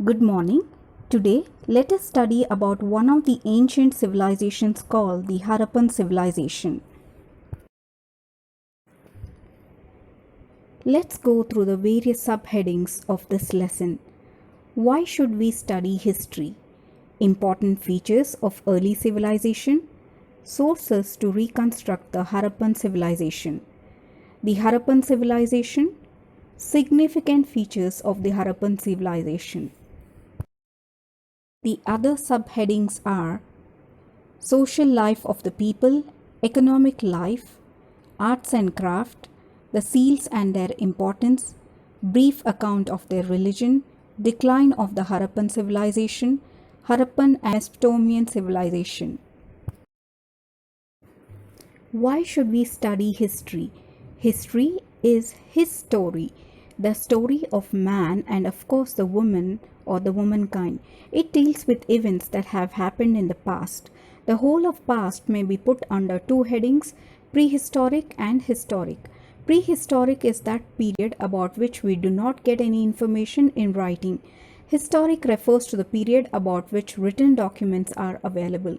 Good morning. Today, let us study about one of the ancient civilizations called the Harappan Civilization. Let's go through the various subheadings of this lesson. Why should we study history? Important features of early civilization. Sources to reconstruct the Harappan Civilization. The Harappan Civilization. Significant features of the Harappan Civilization. The other subheadings are social life of the people, economic life, arts and craft, the seals and their importance, brief account of their religion, decline of the Harappan civilization, Harappan and Mesopotamian civilization. Why should we study history? History is his story, the story of man and of course the woman or the womankind. It deals with events that have happened in the past. The whole of past may be put under two headings, prehistoric and historic. Prehistoric is that period about which we do not get any information in writing. Historic refers to the period about which written documents are available.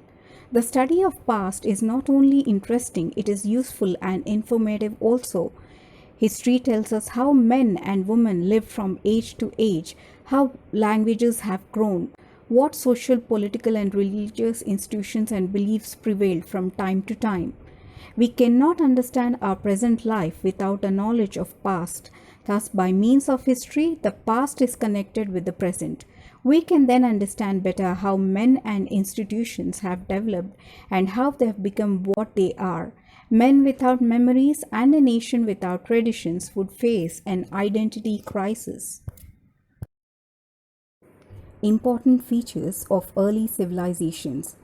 The study of past is not only interesting, it is useful and informative also. History tells us how men and women lived from age to age, how languages have grown, what social, political and religious institutions and beliefs prevailed from time to time. We cannot understand our present life without a knowledge of past. Thus, by means of history, the past is connected with the present. We can then understand better how men and institutions have developed and how they have become what they are. Men without memories and a nation without traditions would face an identity crisis. Important features of early civilizations.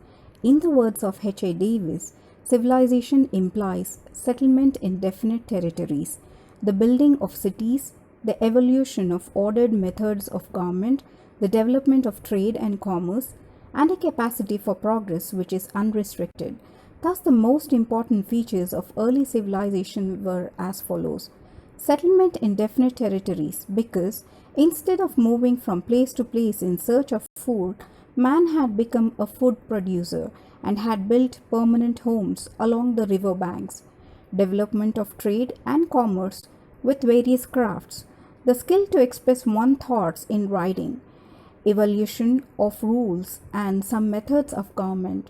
In the words of H.A. Davis, civilization implies settlement in definite territories, the building of cities, the evolution of ordered methods of government, the development of trade and commerce, and a capacity for progress which is unrestricted. Thus, the most important features of early civilization were as follows. Settlement in definite territories, because instead of moving from place to place in search of food, man had become a food producer and had built permanent homes along the river banks. Development of trade and commerce with various crafts, the skill to express one's thoughts in writing, evolution of rules and some methods of government.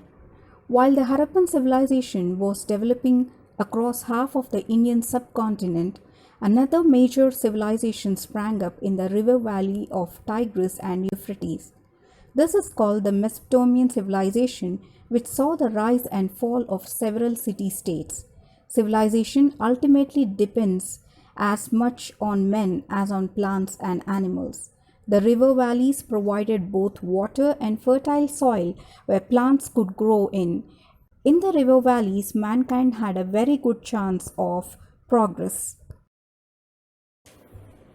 While the Harappan civilization was developing across half of the Indian subcontinent, another major civilization sprang up in the river valley of Tigris and Euphrates. This is called the Mesopotamian civilization, which saw the rise and fall of several city-states. Civilization ultimately depends as much on men as on plants and animals. The river valleys provided both water and fertile soil where plants could grow in. In the river valleys, mankind had a very good chance of progress.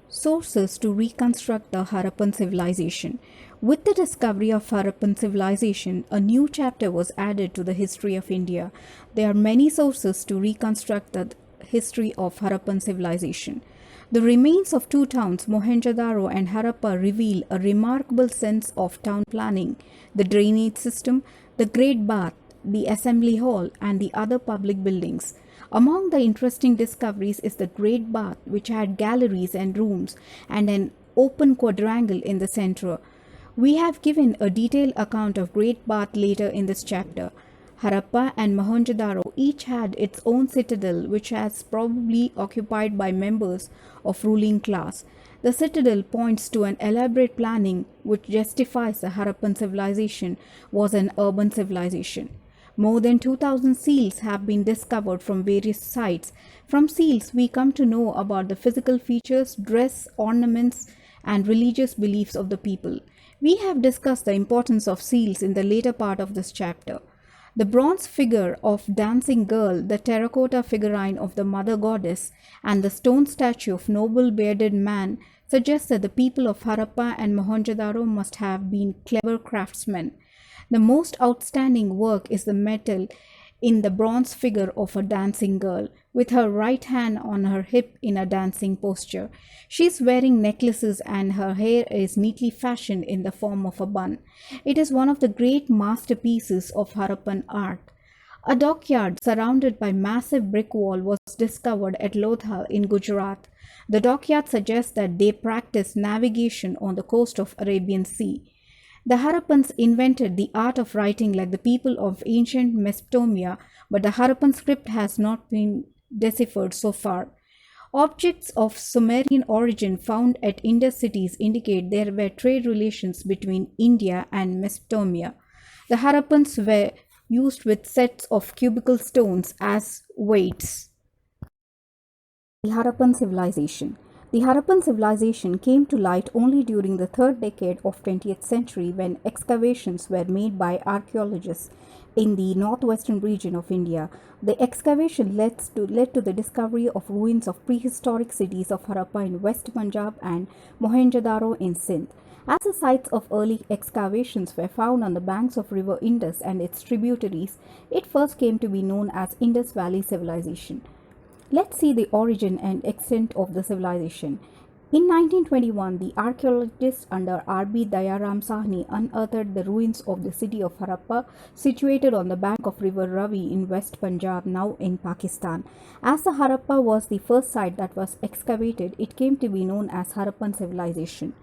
Sources to reconstruct the Harappan civilization. With the discovery of Harappan civilization, a new chapter was added to the history of India. There are many sources to reconstruct the history of Harappan civilization. The remains of two towns, Mohenjo-daro and Harappa, reveal a remarkable sense of town planning, the drainage system, the Great Bath, the Assembly Hall, and the other public buildings. Among the interesting discoveries is the Great Bath, which had galleries and rooms and an open quadrangle in the center. We have given a detailed account of Great Bath later in this chapter. Harappa and Mohenjo-daro each had its own citadel, which was probably occupied by members of ruling class. The citadel points to an elaborate planning which justifies the Harappan civilization was an urban civilization. More than 2,000 seals have been discovered from various sites. From seals, we come to know about the physical features, dress, ornaments, and religious beliefs of the people. We have discussed the importance of seals in the later part of this chapter. The bronze figure of dancing girl, the terracotta figurine of the mother goddess, and the stone statue of noble bearded man suggest that the people of Harappa and Mohenjo-daro must have been clever craftsmen. The most outstanding work is the metal in the bronze figure of a dancing girl, with her right hand on her hip in a dancing posture. She is wearing necklaces and her hair is neatly fashioned in the form of a bun. It is one of the great masterpieces of Harappan art. A dockyard surrounded by massive brick wall was discovered at Lodha in Gujarat. The dockyard suggests that they practiced navigation on the coast of Arabian Sea. The Harappans invented the art of writing like the people of ancient Mesopotamia, but the Harappan script has not been deciphered so far. Objects of Sumerian origin found at Indus cities indicate there were trade relations between India and Mesopotamia. The Harappans were used with sets of cubical stones as weights. The Harappan Civilization. The Harappan civilization came to light only during the third decade of 20th century when excavations were made by archaeologists in the northwestern region of India. The excavation led to the discovery of ruins of prehistoric cities of Harappa in West Punjab and Mohenjo-daro in Sindh. As the sites of early excavations were found on the banks of river Indus and its tributaries, it first came to be known as Indus Valley Civilization. Let's see the origin and extent of the civilization. In 1921, the archaeologists under R.B. Dayaram Sahni unearthed the ruins of the city of Harappa, situated on the bank of river Ravi in West Punjab, now in Pakistan. As the Harappa was the first site that was excavated, it came to be known as Harappan Civilization.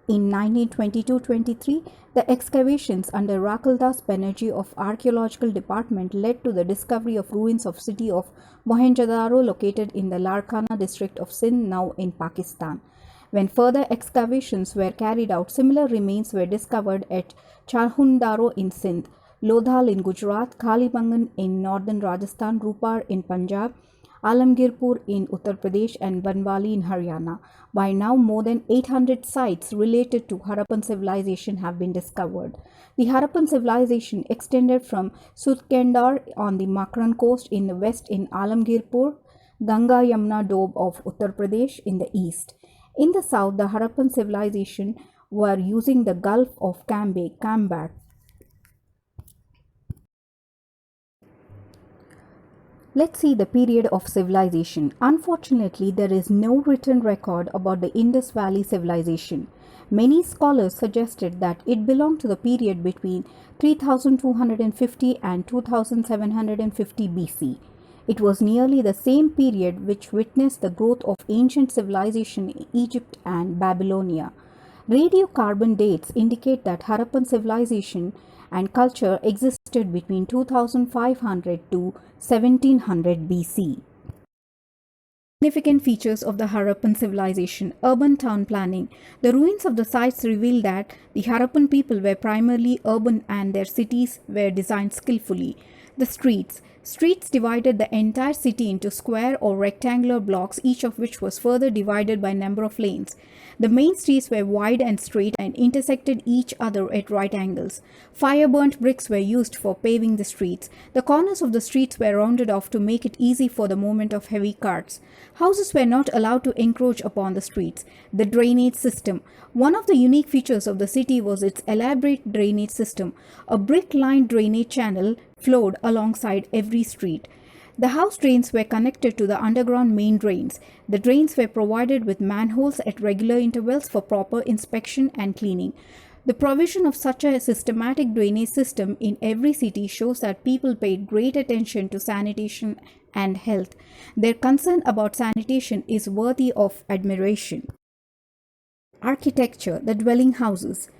In 1922-23, the excavations under Rakaldas Banerjee of Archaeological Department led to the discovery of ruins of city of Mohenjo-daro located in the Larkana district of Sindh, now in Pakistan. When further excavations were carried out, similar remains were discovered at Charhundaro in Sindh, Lodhal in Gujarat, Kalibangan in northern Rajasthan, Rupar in Punjab, Alamgirpur in Uttar Pradesh and Banwali in Haryana. By now, more than 800 sites related to Harappan civilization have been discovered. The Harappan civilization extended from Sutkendar on the Makran coast in the west in Alamgirpur, Ganga Yamuna Doab of Uttar Pradesh in the east. In the south, the Harappan civilization were using the Gulf of Cambat. Let's see the period of civilization. Unfortunately, there is no written record about the Indus Valley Civilization. Many scholars suggested that it belonged to the period between 3250 and 2750 BC. It was nearly the same period which witnessed the growth of ancient civilization in Egypt and Babylonia. Radiocarbon dates indicate that Harappan civilization and culture existed between 2500 to 1700 BC. Significant features of the Harappan civilization. Urban town planning. The ruins of the sites reveal that the Harappan people were primarily urban and their cities were designed skillfully. The streets. Streets divided the entire city into square or rectangular blocks, each of which was further divided by number of lanes. The main streets were wide and straight and intersected each other at right angles. Fire-burnt bricks were used for paving the streets. The corners of the streets were rounded off to make it easy for the movement of heavy carts. Houses were not allowed to encroach upon the streets. The drainage system. One of the unique features of the city was its elaborate drainage system. A brick-lined drainage channel flowed alongside every street. The house drains were connected to the underground main drains. The drains were provided with manholes at regular intervals for proper inspection and cleaning. The provision of such a systematic drainage system in every city shows that people paid great attention to sanitation and health. Their concern about sanitation is worthy of admiration. Architecture, the dwelling houses.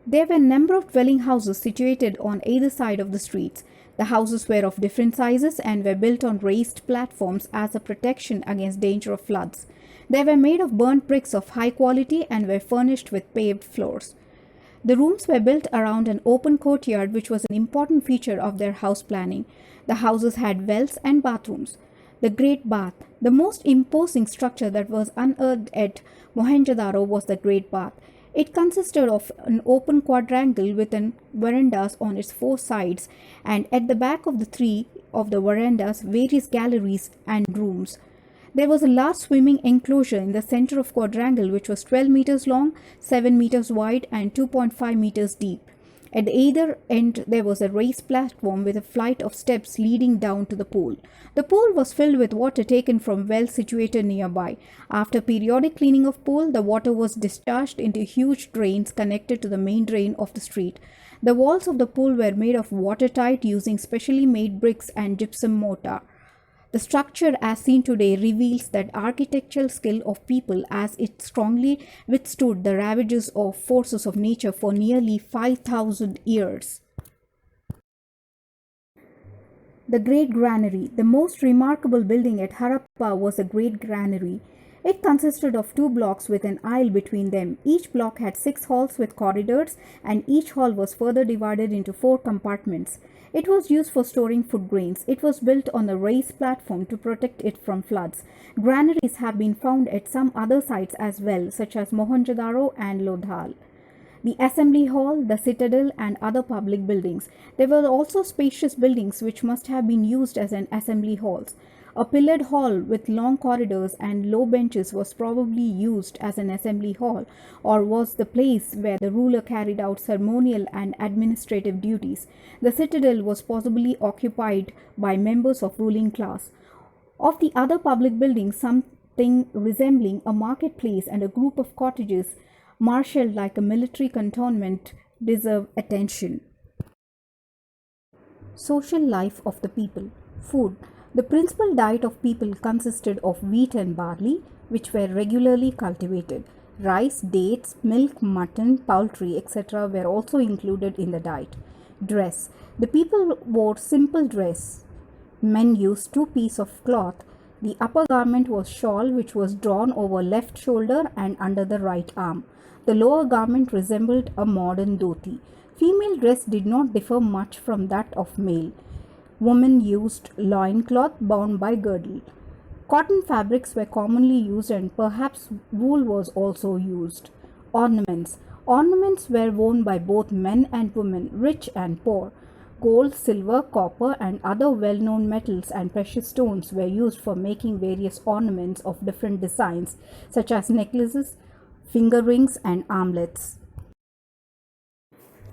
There were a number of dwelling houses situated on either side of the streets. The houses were of different sizes and were built on raised platforms as a protection against danger of floods. They were made of burnt bricks of high quality and were furnished with paved floors. The rooms were built around an open courtyard, which was an important feature of their house planning. The houses had wells and bathrooms. The Great Bath. The most imposing structure that was unearthed at Mohenjo-daro was the Great Bath. It consisted of an open quadrangle with verandas on its four sides, and at the back of the three of the verandas, various galleries and rooms. There was a large swimming enclosure in the center of quadrangle, which was 12 meters long, 7 meters wide, and 2.5 meters deep. At either end, there was a raised platform with a flight of steps leading down to the pool. The pool was filled with water taken from wells situated nearby. After periodic cleaning of pool, the water was discharged into huge drains connected to the main drain of the street. The walls of the pool were made of watertight using specially made bricks and gypsum mortar. The structure as seen today reveals that architectural skill of people as it strongly withstood the ravages of forces of nature for nearly 5,000 years. The Great Granary. The most remarkable building at Harappa was the Great Granary. It consisted of 2 blocks with an aisle between them. Each block had 6 halls with corridors, and each hall was further divided into 4 compartments. It was used for storing food grains. It was built on a raised platform to protect it from floods. Granaries have been found at some other sites as well, such as Mohenjo-daro and Lodhal. The Assembly Hall, the Citadel, and other public buildings. There were also spacious buildings which must have been used as an assembly halls. A pillared hall with long corridors and low benches was probably used as an assembly hall, or was the place where the ruler carried out ceremonial and administrative duties. The citadel was possibly occupied by members of ruling class. Of the other public buildings, something resembling a marketplace and a group of cottages marshaled like a military cantonment deserve attention. Social life of the people. Food. The principal diet of people consisted of wheat and barley, which were regularly cultivated. Rice, dates, milk, mutton, poultry, etc. were also included in the diet. Dress. The people wore simple dress. Men used 2 pieces of cloth. The upper garment was shawl, which was drawn over left shoulder and under the right arm. The lower garment resembled a modern dhoti. Female dress did not differ much from that of male. Women used loincloth bound by girdle. Cotton fabrics were commonly used, and perhaps wool was also used. Ornaments. Ornaments were worn by both men and women, rich and poor. Gold, silver, copper, and other well-known metals and precious stones were used for making various ornaments of different designs, such as necklaces, finger rings, and armlets.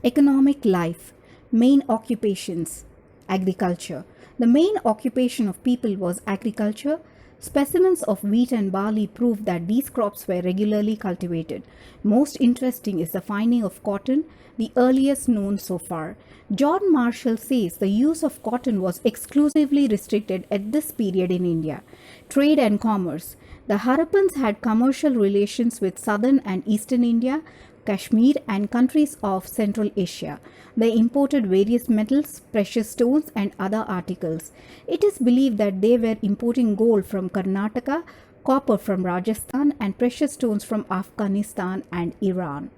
Economic life. Main occupations. Agriculture. The main occupation of people was agriculture. Specimens of wheat and barley prove that these crops were regularly cultivated. Most interesting is the finding of cotton, the earliest known so far. John Marshall says the use of cotton was exclusively restricted at this period in India. Trade and commerce. The Harappans had commercial relations with southern and eastern India, Kashmir, and countries of Central Asia. They imported various metals, precious stones, and other articles. It is believed that they were importing gold from Karnataka, copper from Rajasthan, and precious stones from Afghanistan and Iran.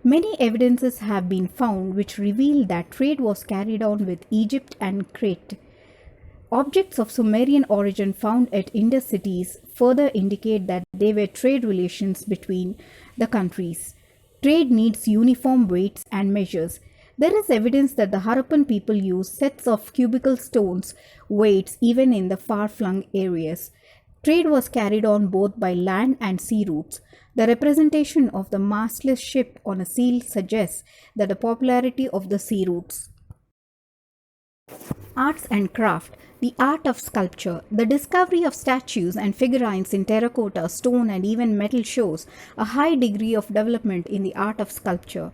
Many evidences have been found which reveal that trade was carried on with Egypt and Crete. Objects of Sumerian origin found at Indus cities further indicate that there were trade relations between the countries. Trade needs uniform weights and measures. There is evidence that the Harappan people used sets of cubical stones, weights, even in the far-flung areas. Trade was carried on both by land and sea routes. The representation of the mastless ship on a seal suggests that the popularity of the sea routes. Arts and craft. The art of sculpture. The discovery of statues and figurines in terracotta, stone, and even metal shows a high degree of development in the art of sculpture.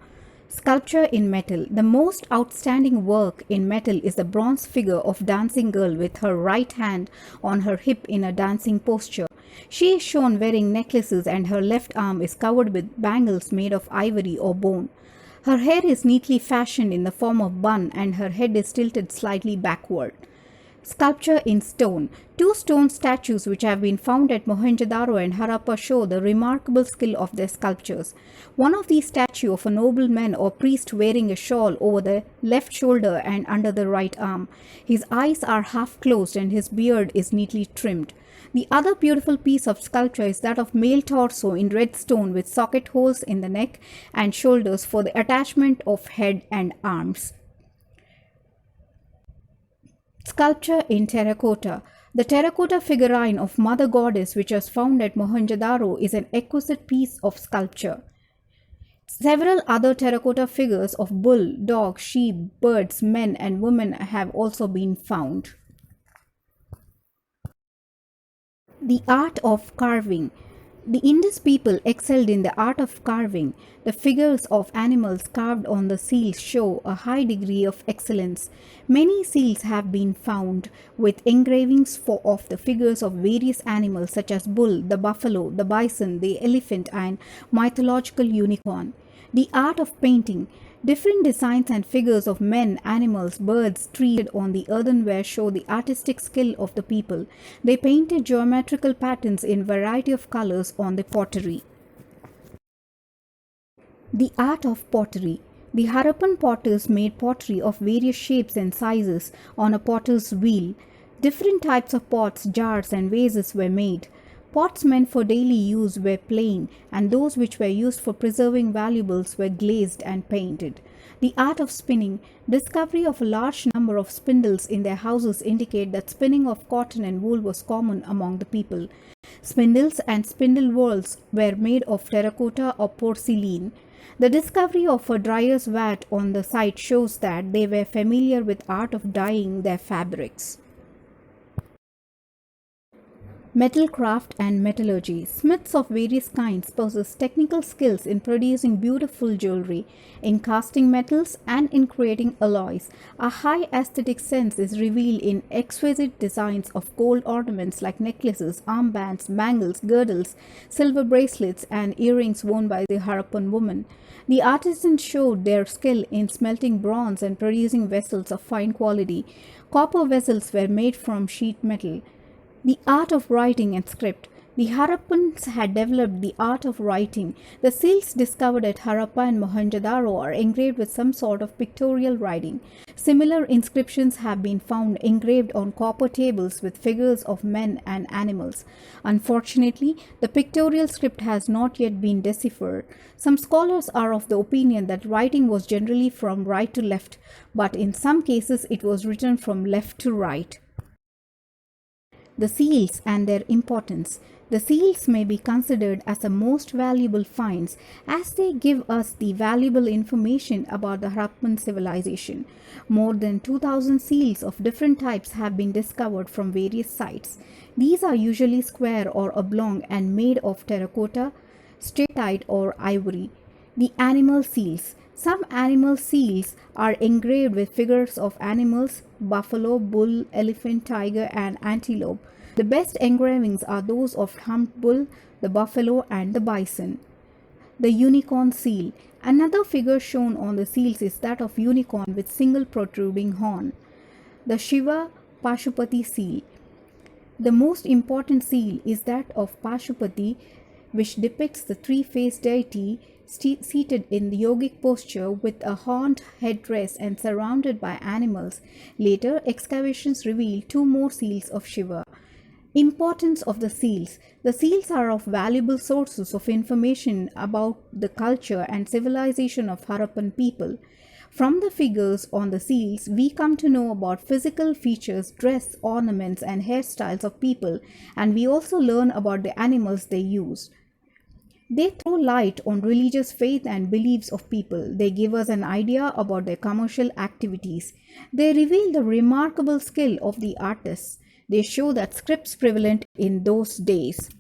Sculpture in metal. The most outstanding work in metal is the bronze figure of dancing girl with her right hand on her hip in a dancing posture. She is shown wearing necklaces, and her left arm is covered with bangles made of ivory or bone. Her hair is neatly fashioned in the form of bun, and her head is tilted slightly backward. Sculpture in stone. 2 stone statues which have been found at Mohenjo-daro and Harappa show the remarkable skill of their sculptures. One of these statues of a nobleman or priest wearing a shawl over the left shoulder and under the right arm. His eyes are half closed and his beard is neatly trimmed. The other beautiful piece of sculpture is that of male torso in red stone with socket holes in the neck and shoulders for the attachment of head and arms. Sculpture in terracotta. The terracotta figurine of Mother Goddess which was found at Mohenjo-daro is an exquisite piece of sculpture. Several other terracotta figures of bull, dog, sheep, birds, men, and women have also been found. The art of carving. The Indus people excelled in the art of carving. The figures of animals carved on the seals show a high degree of excellence. Many seals have been found with engravings of the figures of various animals such as bull, the buffalo, the bison, the elephant, and mythological unicorn. The art of painting. Different designs and figures of men, animals, birds, trees on the earthenware show the artistic skill of the people. They painted geometrical patterns in variety of colors on the pottery. The art of pottery. The Harappan potters made pottery of various shapes and sizes on a potter's wheel. Different types of pots, jars, and vases were made. Pots meant for daily use were plain, and those which were used for preserving valuables were glazed and painted. The art of spinning. Discovery of a large number of spindles in their houses indicate that spinning of cotton and wool was common among the people. Spindles and spindle whorls were made of terracotta or porcelain. The discovery of a dyer's vat on the site shows that they were familiar with art of dyeing their fabrics. Metal craft and metallurgy. Smiths of various kinds possess technical skills in producing beautiful jewelry, in casting metals, and in creating alloys. A high aesthetic sense is revealed in exquisite designs of gold ornaments like necklaces, armbands, bangles, girdles, silver bracelets, and earrings worn by the Harappan women. The artisans showed their skill in smelting bronze and producing vessels of fine quality. Copper vessels were made from sheet metal. The art of writing and script. The Harappans had developed the art of writing. The seals discovered at Harappa and Mohenjo-daro are engraved with some sort of pictorial writing. Similar inscriptions have been found engraved on copper tables with figures of men and animals. Unfortunately, the pictorial script has not yet been deciphered. Some scholars are of the opinion that writing was generally from right to left, but in some cases it was written from left to right. The seals and their importance. The seals may be considered as the most valuable finds as they give us the valuable information about the Harappan civilization. More than 2,000 seals of different types have been discovered from various sites. These are usually square or oblong and made of terracotta, steatite, or ivory. The animal seals. Some animal seals are engraved with figures of animals: buffalo, bull, elephant, tiger, and antelope. The best engravings are those of humped bull, the buffalo, and the bison. The unicorn seal. Another figure shown on the seals is that of unicorn with single protruding horn. The Shiva Pashupati seal. The most important seal is that of Pashupati, which depicts the three-faced deity seated in the yogic posture with a horned headdress and surrounded by animals. Later excavations reveal two more seals of Shiva. Importance of the seals. The seals are of valuable sources of information about the culture and civilization of Harappan people. From the figures on the seals, we come to know about physical features, dress, ornaments, and hairstyles of people, and we also learn about the animals they used. They throw light on religious faith and beliefs of people. They give us an idea about their commercial activities. They reveal the remarkable skill of the artists. They show that scripts prevalent in those days.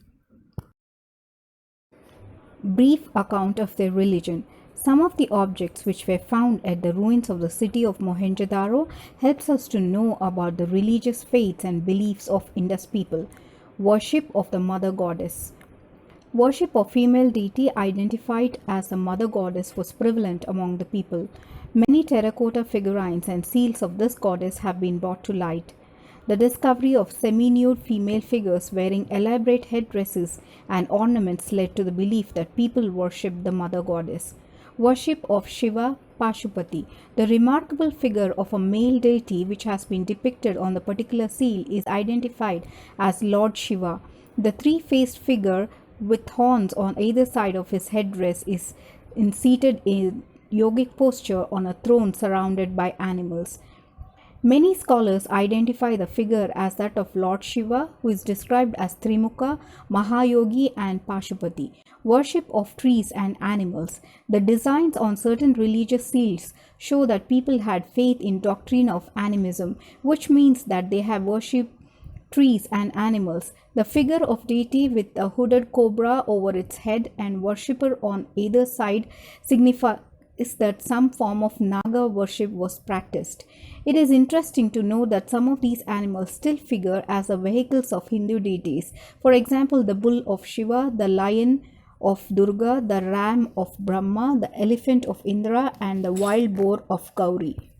Brief account of their religion. Some of the objects which were found at the ruins of the city of Mohenjo-daro helps us to know about the religious faiths and beliefs of Indus people. Worship of the mother goddess. Worship of female deity identified as a mother goddess was prevalent among the people. Many terracotta figurines and seals of this goddess have been brought to light. The discovery of semi-nude female figures wearing elaborate headdresses and ornaments led to the belief that people worshipped the mother goddess. Worship of Shiva Pashupati. The remarkable figure of a male deity which has been depicted on the particular seal is identified as Lord Shiva. The three-faced figure with horns on either side of his headdress is seated in yogic posture on a throne surrounded by animals. Many scholars identify the figure as that of Lord Shiva, who is described as Trimukha, Mahayogi, and Pashupati. worship of trees and animals. The designs on certain religious seals show that people had faith in doctrine of animism, which means that they have worshipped trees and animals. The figure of deity with a hooded cobra over its head and worshipper on either side signifies that some form of Naga worship was practiced. It is interesting to know that some of these animals still figure as the vehicles of Hindu deities. For example, the bull of Shiva, the lion of Durga, the ram of Brahma, the elephant of Indra, and the wild boar of Gauri.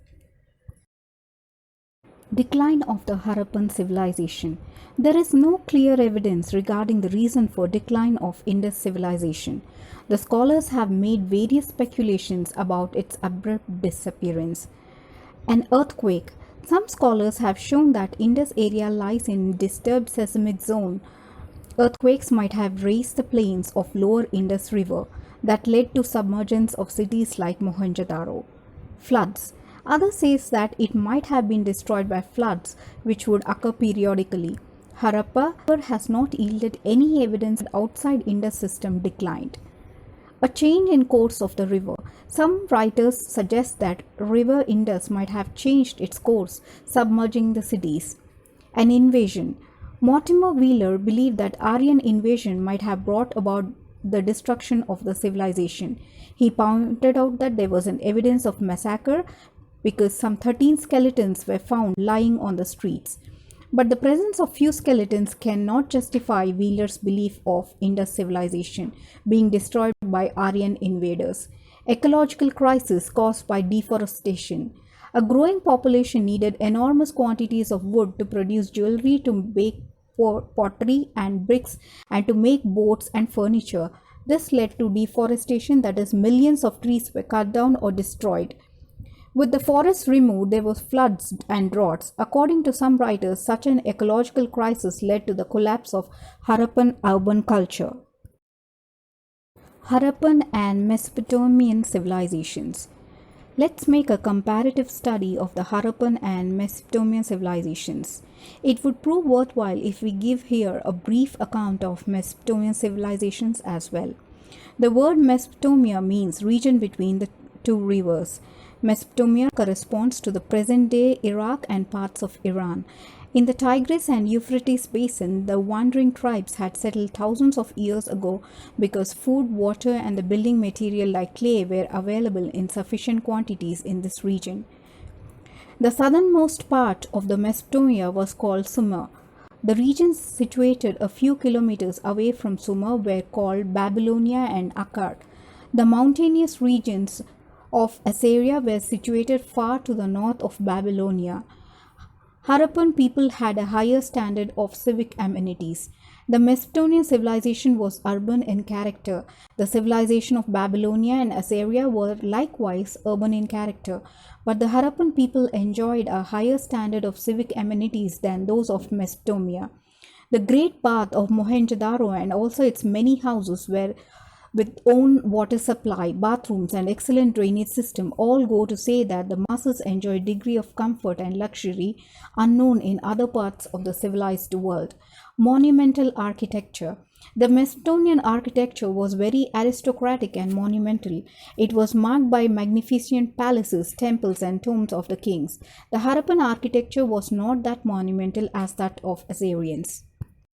Decline of the Harappan civilization. There is no clear evidence regarding the reason for decline of Indus civilization. The scholars have made various speculations about its abrupt disappearance. An earthquake. Some scholars have shown that Indus area lies in disturbed seismic zone. Earthquakes might have raised the plains of lower Indus River that led to submergence of cities like Mohenjo-daro. Floods. Others say that it might have been destroyed by floods which would occur periodically. Harappa has not yielded any evidence that outside Indus system declined. A change in course of the river. Some writers suggest that river Indus might have changed its course, submerging the cities. An invasion. Mortimer Wheeler believed that Aryan invasion might have brought about the destruction of the civilization. He pointed out that there was an evidence of massacre because some 13 skeletons were found lying on the streets. But the presence of few skeletons cannot justify Wheeler's belief of Indus civilization being destroyed by Aryan invaders. Ecological crisis caused by deforestation. A growing population needed enormous quantities of wood to produce jewelry, to bake pottery and bricks, and to make boats and furniture. This led to deforestation, that is, millions of trees were cut down or destroyed. With the forests removed, there was floods and droughts. According to some writers, such an ecological crisis led to the collapse of Harappan urban culture. Harappan and Mesopotamian civilizations. Let's make a comparative study of the Harappan and Mesopotamian civilizations. It would prove worthwhile if we give here a brief account of Mesopotamian civilizations as well. The word Mesopotamia means region between the two rivers. Mesopotamia corresponds to the present-day Iraq and parts of Iran. In the Tigris and Euphrates basin, the wandering tribes had settled thousands of years ago because food, water, and the building material like clay were available in sufficient quantities in this region. The southernmost part of the Mesopotamia was called Sumer. The regions situated a few kilometers away from Sumer were called Babylonia and Akkad. The mountainous regions of Assyria were situated far to the north of Babylonia. Harappan people had a higher standard of civic amenities. The Mesopotamian civilization was urban in character. The civilization of Babylonia and Assyria were likewise urban in character, but the Harappan people enjoyed a higher standard of civic amenities than those of Mesopotamia. The Great Bath of Mohenjo-daro and also its many houses were with own water supply, bathrooms, and excellent drainage system all go to say that the masses enjoy a degree of comfort and luxury unknown in other parts of the civilized world. Monumental architecture. The Mesopotamian architecture was very aristocratic and monumental. It was marked by magnificent palaces, temples, and tombs of the kings. The Harappan architecture was not that monumental as that of Assyrians.